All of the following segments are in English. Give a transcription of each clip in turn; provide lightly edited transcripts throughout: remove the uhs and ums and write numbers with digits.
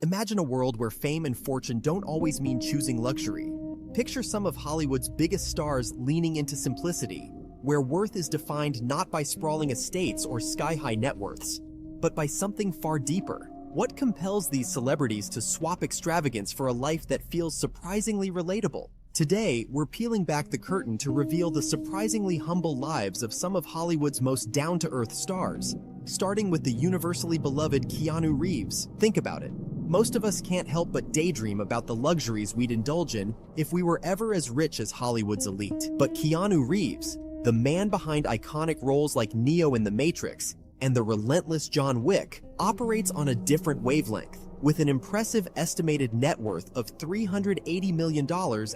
Imagine a world where fame and fortune don't always mean choosing luxury. Picture some of Hollywood's biggest stars leaning into simplicity, where worth is defined not by sprawling estates or sky-high net worths, but by something far deeper. What compels these celebrities to swap extravagance for a life that feels surprisingly relatable? Today, we're peeling back the curtain to reveal the surprisingly humble lives of some of Hollywood's most down-to-earth stars, starting with the universally beloved Keanu Reeves. Think about it. Most of us can't help but daydream about the luxuries we'd indulge in if we were ever as rich as Hollywood's elite. But Keanu Reeves, the man behind iconic roles like Neo in The Matrix and the relentless John Wick, operates on a different wavelength. With an impressive estimated net worth of $380 million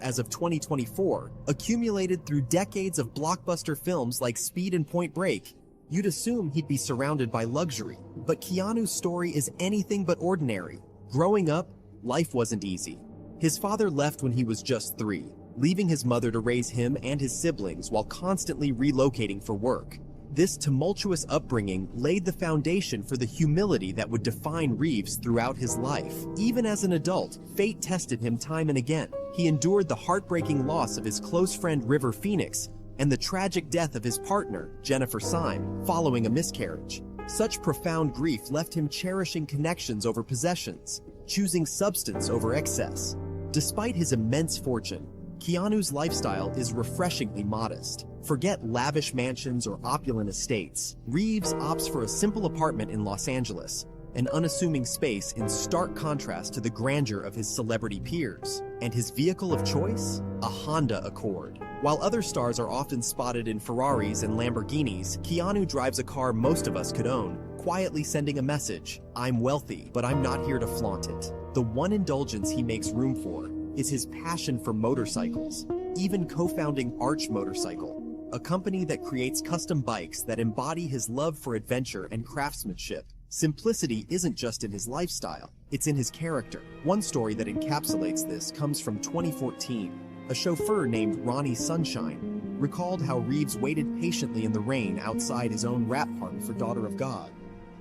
as of 2024, accumulated through decades of blockbuster films like Speed and Point Break, you'd assume he'd be surrounded by luxury. But Keanu's story is anything but ordinary. Growing up, life wasn't easy. His father left when he was just 3, leaving his mother to raise him and his siblings while constantly relocating for work. This tumultuous upbringing laid the foundation for the humility that would define Reeves throughout his life. Even as an adult, fate tested him time and again. He endured the heartbreaking loss of his close friend River Phoenix and the tragic death of his partner, Jennifer Syme, following a miscarriage. Such profound grief left him cherishing connections over possessions, choosing substance over excess. Despite his immense fortune, Keanu's lifestyle is refreshingly modest. Forget lavish mansions or opulent estates. Reeves opts for a simple apartment in Los Angeles, an unassuming space in stark contrast to the grandeur of his celebrity peers. And his vehicle of choice? A Honda Accord. While other stars are often spotted in Ferraris and Lamborghinis, Keanu drives a car most of us could own, quietly sending a message: I'm wealthy, but I'm not here to flaunt it. The one indulgence he makes room for is his passion for motorcycles, even co-founding Arch Motorcycle, a company that creates custom bikes that embody his love for adventure and craftsmanship. Simplicity isn't just in his lifestyle, it's in his character. One story that encapsulates this comes from 2014. A chauffeur named Ronnie Sunshine recalled how Reeves waited patiently in the rain outside his own rap party for Daughter of God.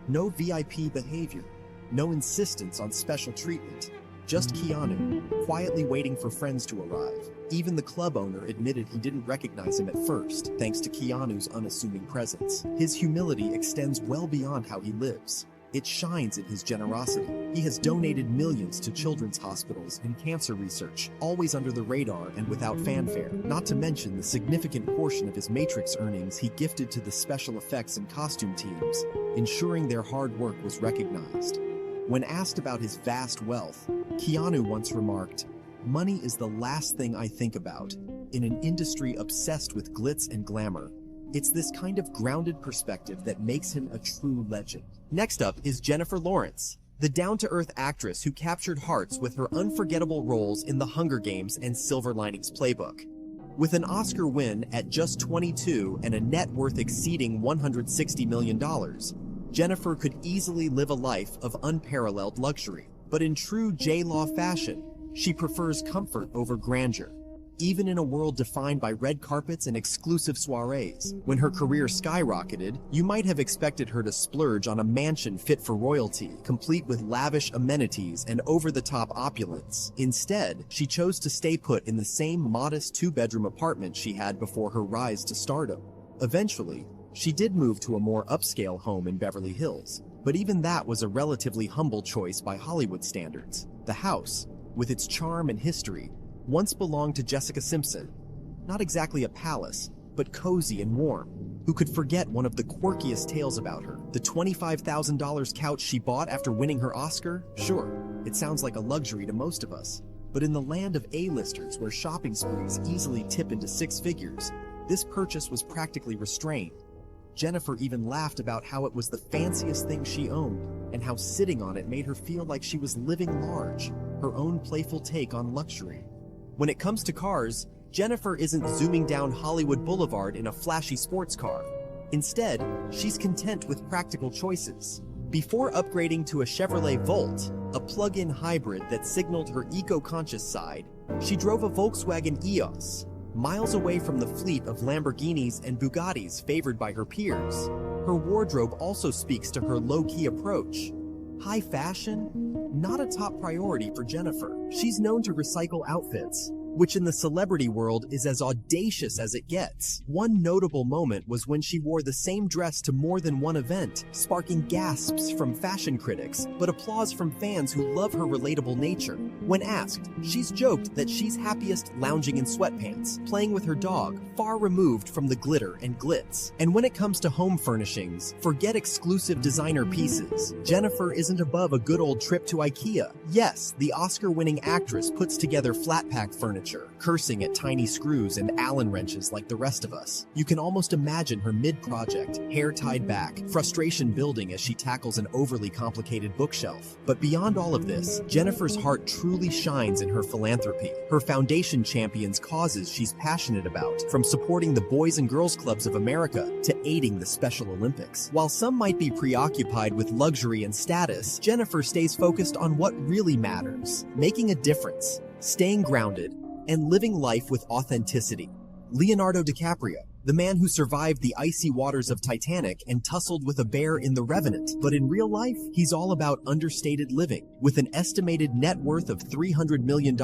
No VIP behavior, no insistence on special treatment, just Keanu, quietly waiting for friends to arrive. Even the club owner admitted he didn't recognize him at first, thanks to Keanu's unassuming presence. His humility extends well beyond how he lives. It shines in his generosity. He has donated millions to children's hospitals and cancer research, always under the radar and without fanfare. Not to mention the significant portion of his Matrix earnings he gifted to the special effects and costume teams, ensuring their hard work was recognized. When asked about his vast wealth, Keanu once remarked, "Money is the last thing I think about. In an industry obsessed with glitz and glamour, it's this kind of grounded perspective that makes him a true legend." Next up is Jennifer Lawrence, the down-to-earth actress who captured hearts with her unforgettable roles in The Hunger Games and Silver Linings Playbook. With an Oscar win at just 22 and a net worth exceeding $160 million, Jennifer could easily live a life of unparalleled luxury. But in true J-Law fashion, she prefers comfort over grandeur. Even in a world defined by red carpets and exclusive soirees. When her career skyrocketed, you might have expected her to splurge on a mansion fit for royalty, complete with lavish amenities and over-the-top opulence. Instead, she chose to stay put in the same modest 2-bedroom apartment she had before her rise to stardom. Eventually, she did move to a more upscale home in Beverly Hills, but even that was a relatively humble choice by Hollywood standards. The house, with its charm and history, once belonged to Jessica Simpson. Not exactly a palace, but cozy and warm. Who could forget one of the quirkiest tales about her? The $25,000 couch she bought after winning her Oscar? Sure, it sounds like a luxury to most of us. But in the land of A-listers where shopping sprees easily tip into 6 figures, this purchase was practically restrained. Jennifer even laughed about how it was the fanciest thing she owned, and how sitting on it made her feel like she was living large, her own playful take on luxury. When it comes to cars, Jennifer isn't zooming down Hollywood Boulevard in a flashy sports car. Instead, she's content with practical choices. Before upgrading to a Chevrolet Volt, a plug-in hybrid that signaled her eco-conscious side, she drove a Volkswagen EOS, miles away from the fleet of Lamborghinis and Bugattis favored by her peers. Her wardrobe also speaks to her low-key approach. High fashion? Not a top priority for Jennifer. She's known to recycle outfits, which in the celebrity world is as audacious as it gets. One notable moment was when she wore the same dress to more than one event, sparking gasps from fashion critics, but applause from fans who love her relatable nature. When asked, she's joked that she's happiest lounging in sweatpants, playing with her dog, far removed from the glitter and glitz. And when it comes to home furnishings, forget exclusive designer pieces. Jennifer isn't above a good old trip to IKEA. Yes, the Oscar-winning actress puts together flat-pack furniture, cursing at tiny screws and Allen wrenches like the rest of us. You can almost imagine her mid-project, hair tied back, frustration building as she tackles an overly complicated bookshelf. But beyond all of this, Jennifer's heart truly shines in her philanthropy. Her foundation champions causes she's passionate about, from supporting the Boys and Girls Clubs of America to aiding the Special Olympics. While some might be preoccupied with luxury and status, Jennifer stays focused on what really matters, making a difference, staying grounded, and living life with authenticity. Leonardo DiCaprio, the man who survived the icy waters of Titanic and tussled with a bear in The Revenant. But in real life, he's all about understated living. With an estimated net worth of $300 million,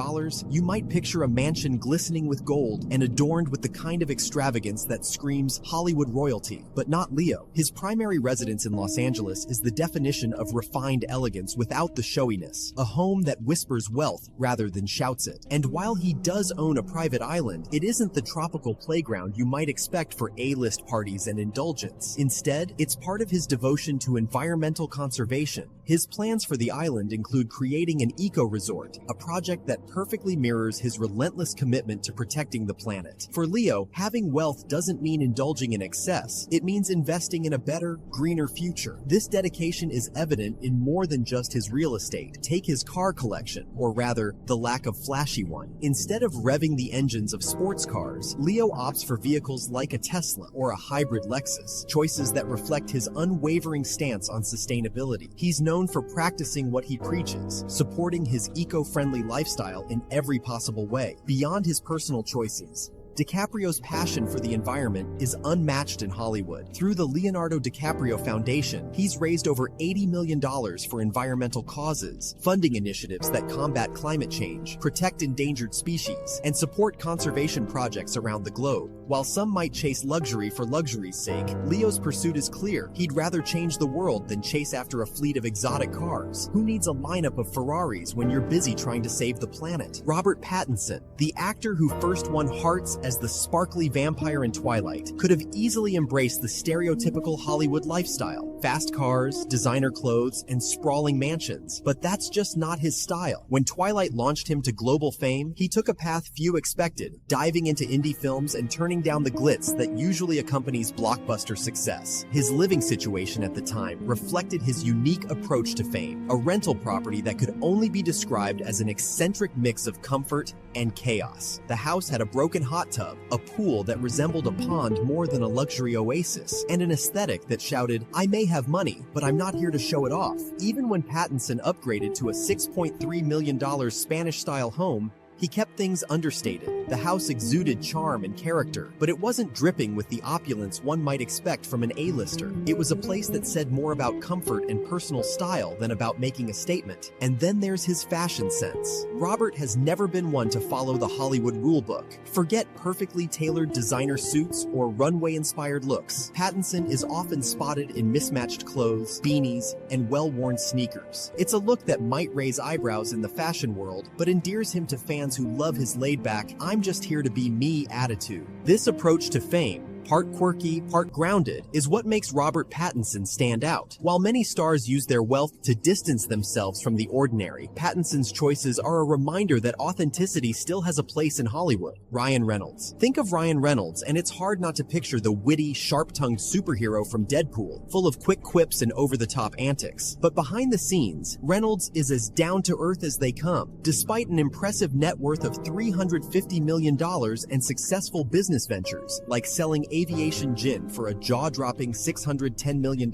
you might picture a mansion glistening with gold and adorned with the kind of extravagance that screams Hollywood royalty. But not Leo. His primary residence in Los Angeles is the definition of refined elegance without the showiness. A home that whispers wealth rather than shouts it. And while he does own a private island, it isn't the tropical playground you might expect for A-list parties and indulgence. Instead, it's part of his devotion to environmental conservation. His plans for the island include creating an eco-resort, a project that perfectly mirrors his relentless commitment to protecting the planet. For Leo, having wealth doesn't mean indulging in excess. It means investing in a better, greener future. This dedication is evident in more than just his real estate. Take his car collection, or rather, the lack of flashy one. Instead of revving the engines of sports cars, Leo opts for vehicles like a Tesla or a hybrid Lexus, choices that reflect his unwavering stance on sustainability. He's known for practicing what he preaches, supporting his eco-friendly lifestyle in every possible way. Beyond his personal choices, DiCaprio's passion for the environment is unmatched in Hollywood. Through the Leonardo DiCaprio Foundation, he's raised over $80 million for environmental causes, funding initiatives that combat climate change, protect endangered species, and support conservation projects around the globe. While some might chase luxury for luxury's sake, Leo's pursuit is clear. He'd rather change the world than chase after a fleet of exotic cars. Who needs a lineup of Ferraris when you're busy trying to save the planet? Robert Pattinson, the actor who first won hearts as the sparkly vampire in Twilight, could have easily embraced the stereotypical Hollywood lifestyle. Fast cars, designer clothes, and sprawling mansions. But that's just not his style. When Twilight launched him to global fame, he took a path few expected, diving into indie films and turning down the glitz that usually accompanies blockbuster success. His living situation at the time reflected his unique approach to fame, a rental property that could only be described as an eccentric mix of comfort and chaos. The house had a broken hot tub, a pool that resembled a pond more than a luxury oasis, and an aesthetic that shouted, "I may have money, but I'm not here to show it off." Even when Pattinson upgraded to a $6.3 million Spanish-style home, he kept things understated. The house exuded charm and character, but it wasn't dripping with the opulence one might expect from an A-lister. It was a place that said more about comfort and personal style than about making a statement. And then there's his fashion sense. Robert has never been one to follow the Hollywood rulebook. Forget perfectly tailored designer suits or runway-inspired looks. Pattinson is often spotted in mismatched clothes, beanies, and well-worn sneakers. It's a look that might raise eyebrows in the fashion world, but endears him to fans who love his laid-back, "I'm just here to be me" attitude. This approach to fame, part quirky, part grounded, is what makes Robert Pattinson stand out. While many stars use their wealth to distance themselves from the ordinary, Pattinson's choices are a reminder that authenticity still has a place in Hollywood. Ryan Reynolds. Think of Ryan Reynolds, and it's hard not to picture the witty, sharp-tongued superhero from Deadpool, full of quick quips and over-the-top antics. But behind the scenes, Reynolds is as down-to-earth as they come. Despite an impressive net worth of $350 million and successful business ventures, like selling aviation gin for a jaw-dropping $610 million,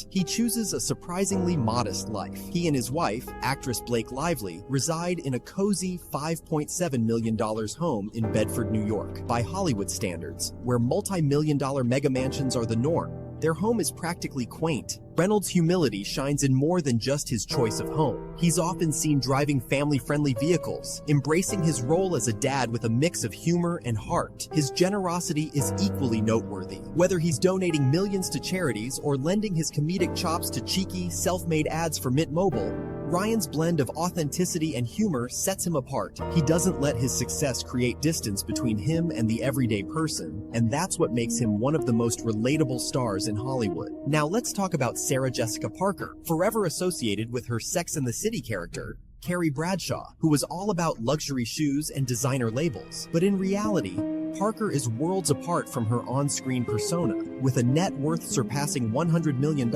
he chooses a surprisingly modest life. He and his wife, actress Blake Lively, reside in a cozy $5.7 million home in Bedford, New York, by Hollywood standards, where multi-million-dollar mega mansions are the norm. Their home is practically quaint. Reynolds' humility shines in more than just his choice of home. He's often seen driving family-friendly vehicles, embracing his role as a dad with a mix of humor and heart. His generosity is equally noteworthy. Whether he's donating millions to charities or lending his comedic chops to cheeky, self-made ads for Mint Mobile, Ryan's blend of authenticity and humor sets him apart. He doesn't let his success create distance between him and the everyday person, and that's what makes him one of the most relatable stars in Hollywood. Now let's talk about Sarah Jessica Parker, forever associated with her Sex and the City character, Carrie Bradshaw, who was all about luxury shoes and designer labels. But in reality, Parker is worlds apart from her on-screen persona. With a net worth surpassing $100 million,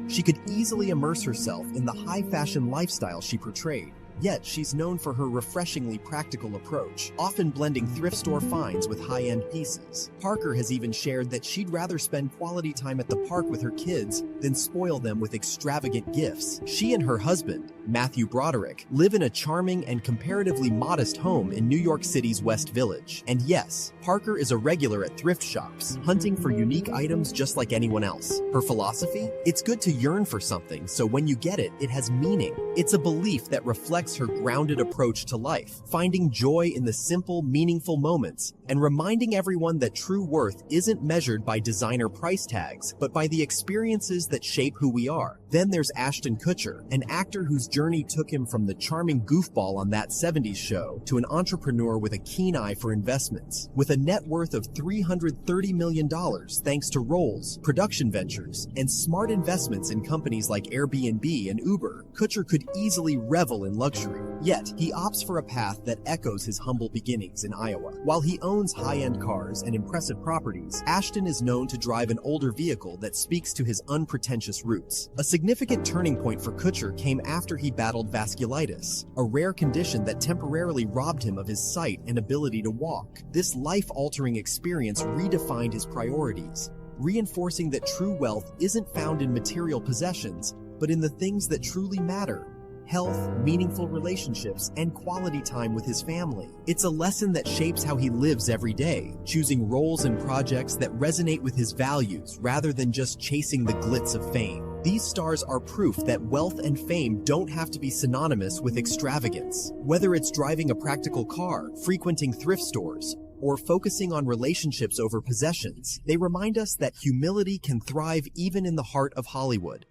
she could easily immerse herself in the high-fashion lifestyle she portrayed. Yet, she's known for her refreshingly practical approach, often blending thrift store finds with high-end pieces. Parker has even shared that she'd rather spend quality time at the park with her kids than spoil them with extravagant gifts. She and her husband, Matthew Broderick, live in a charming and comparatively modest home in New York City's West Village. And yes, Parker is a regular at thrift shops, hunting for unique items just like anyone else. Her philosophy? It's good to yearn for something, so when you get it, it has meaning. It's a belief that reflects her grounded approach to life, finding joy in the simple, meaningful moments, and reminding everyone that true worth isn't measured by designer price tags, but by the experiences that shape who we are. Then there's Ashton Kutcher, an actor whose journey took him from the charming goofball on That 70s Show to an entrepreneur with a keen eye for investments. With a net worth of $330 million thanks to roles, production ventures, and smart investments in companies like Airbnb and Uber, Kutcher could easily revel in luxury. Yet, he opts for a path that echoes his humble beginnings in Iowa. While he owns high-end cars and impressive properties, Ashton is known to drive an older vehicle that speaks to his unpretentious roots. A significant turning point for Kutcher came after he battled vasculitis, a rare condition that temporarily robbed him of his sight and ability to walk. This life-altering experience redefined his priorities, reinforcing that true wealth isn't found in material possessions, but in the things that truly matter: health, meaningful relationships, and quality time with his family. It's a lesson that shapes how he lives every day, choosing roles and projects that resonate with his values rather than just chasing the glitz of fame. These stars are proof that wealth and fame don't have to be synonymous with extravagance. Whether it's driving a practical car, frequenting thrift stores, or focusing on relationships over possessions, they remind us that humility can thrive even in the heart of Hollywood.